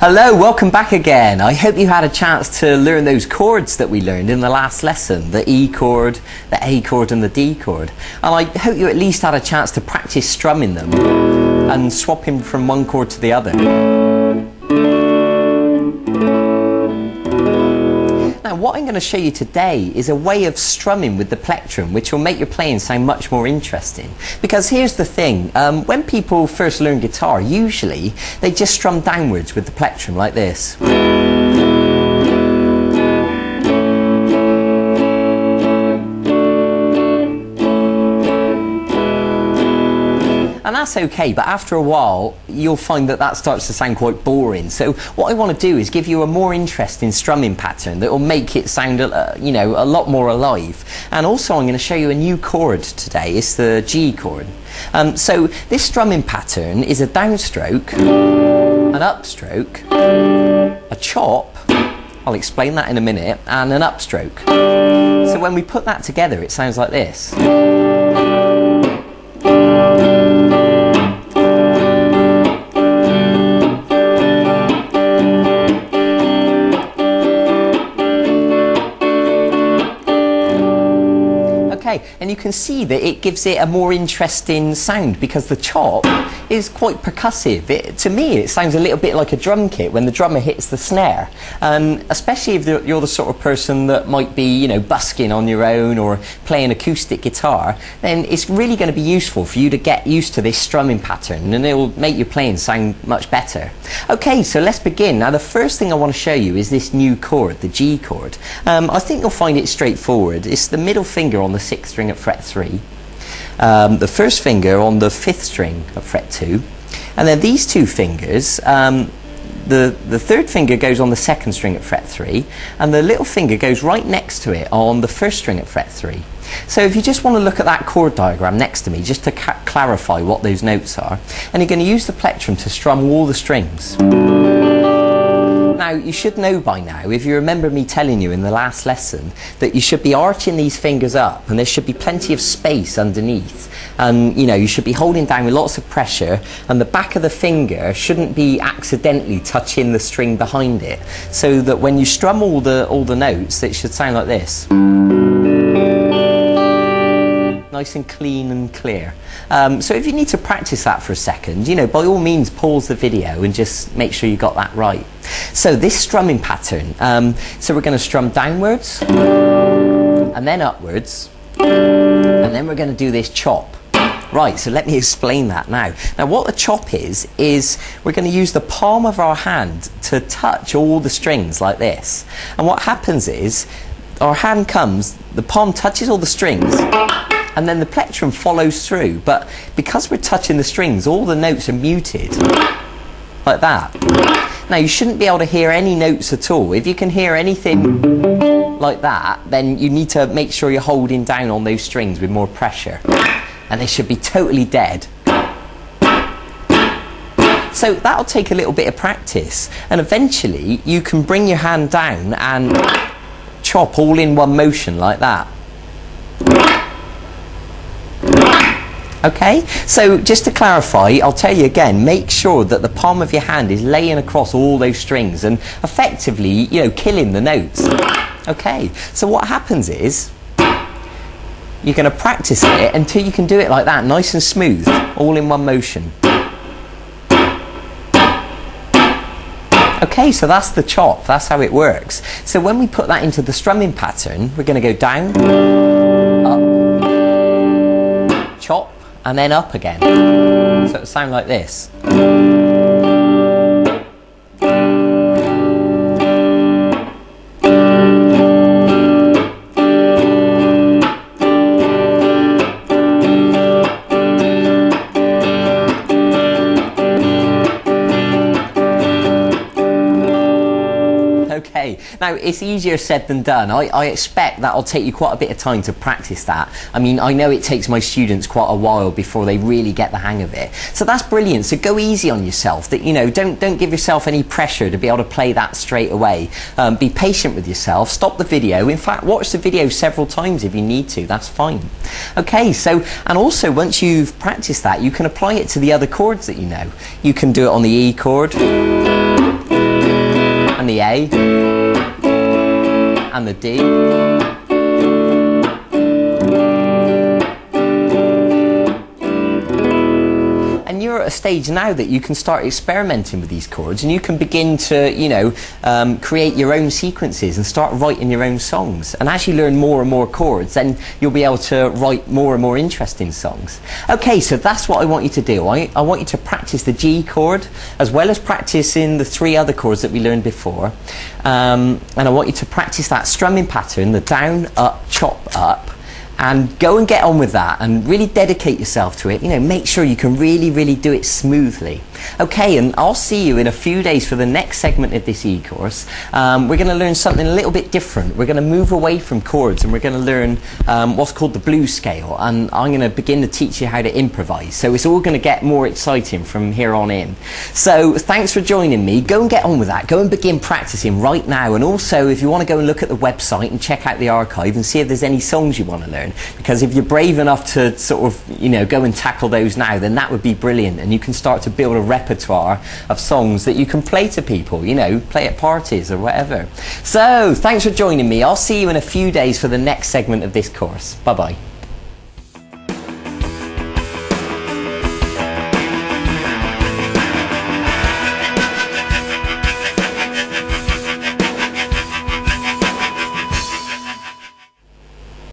Hello, welcome back again. I hope you had a chance to learn those chords that we learned in the last lesson, the E chord, the A chord and the D chord. And I hope you at least had a chance to practice strumming them and swapping from one chord to the other. Now what I'm going to show you today is a way of strumming with the plectrum which will make your playing sound much more interesting. Because here's the thing, when people first learn guitar, usually they just strum downwards with the plectrum like this. And that's okay, but after a while you'll find that that starts to sound quite boring. So what I want to do is give you a more interesting strumming pattern that will make it sound a lot more alive. And also I'm going to show you a new chord today. It's the G chord. So this strumming pattern is a downstroke, an upstroke, a chop, I'll explain that in a minute, and an upstroke. So when we put that together it sounds like this. And you can see that it gives it a more interesting sound because the chop is quite percussive. To me it sounds a little bit like a drum kit when the drummer hits the snare, especially if you're the sort of person that might be busking on your own or playing acoustic guitar. Then it's really going to be useful for you to get used to this strumming pattern, and it will make your playing sound much better. Okay, so let's begin. Now the first thing I want to show you is this new chord, the G chord. I think you'll find it straightforward. It's the middle finger on the 6th string at fret 3, the first finger on the 5th string at fret 2, and then these two fingers, the 3rd finger goes on the 2nd string at fret 3, and the little finger goes right next to it on the 1st string at fret 3. So if you just want to look at that chord diagram next to me just to clarify what those notes are, and you're going to use the plectrum to strum all the strings. Now you should know by now, if you remember me telling you in the last lesson, that you should be arching these fingers up and there should be plenty of space underneath, and you should be holding down with lots of pressure, and the back of the finger shouldn't be accidentally touching the string behind it, so that when you strum all the notes it should sound like this. Nice and clean and clear. So if you need to practice that for a second, by all means pause the video and just make sure you got that right. So this strumming pattern, so we're going to strum downwards and then upwards, and then we're going to do this chop. Right, so let me explain that now. Now what the chop is we're going to use the palm of our hand to touch all the strings like this. And what happens is our hand comes, the palm touches all the strings, and then the plectrum follows through, but because we're touching the strings all the notes are muted like that. Now you shouldn't be able to hear any notes at all. If you can hear anything like that, then you need to make sure you're holding down on those strings with more pressure, and they should be totally dead. So that'll take a little bit of practice, and eventually you can bring your hand down and chop all in one motion like that. Okay, so just to clarify, I'll tell you again, make sure that the palm of your hand is laying across all those strings and effectively, killing the notes. Okay, so what happens is you're going to practice it until you can do it like that, nice and smooth, all in one motion. Okay, so that's the chop, that's how it works. So when we put that into the strumming pattern, we're going to go down, up, chop, and then up again. So it'll sound like this. Okay, now it's easier said than done. I expect that'll take you quite a bit of time to practice that. I mean, I know it takes my students quite a while before they really get the hang of it. So that's brilliant. So go easy on yourself. Don't give yourself any pressure to be able to play that straight away. Be patient with yourself. Stop the video. In fact, watch the video several times if you need to. That's fine. Okay, so, and also once you've practiced that, you can apply it to the other chords that you know. You can do it on the E chord. and the A, and the D. And you're at a stage now that you can start experimenting with these chords, and you can begin to, you know, create your own sequences and start writing your own songs. And as you learn more and more chords, then you'll be able to write more and more interesting songs. Okay, so that's what I want you to do. I want you to practice the G chord as well as practicing the 3 other chords that we learned before. And I want you to practice that strumming pattern, the down, up, chop, up. And go and get on with that and really dedicate yourself to it. You know, make sure you can really do it smoothly. Okay, and I'll see you in a few days for the next segment of this e-course. We're going to learn something a little bit different. We're going to move away from chords and we're going to learn what's called the blues scale. And I'm going to begin to teach you how to improvise. So it's all going to get more exciting from here on in. So thanks for joining me. Go and get on with that. Go and begin practicing right now. And also, if you want to go and look at the website and check out the archive and see if there's any songs you want to learn. Because if you're brave enough to sort of, you know, go and tackle those now, then that would be brilliant. And you can start to build a repertoire of songs that you can play to people, you know, play at parties or whatever. So, thanks for joining me. I'll see you in a few days for the next segment of this course. Bye-bye.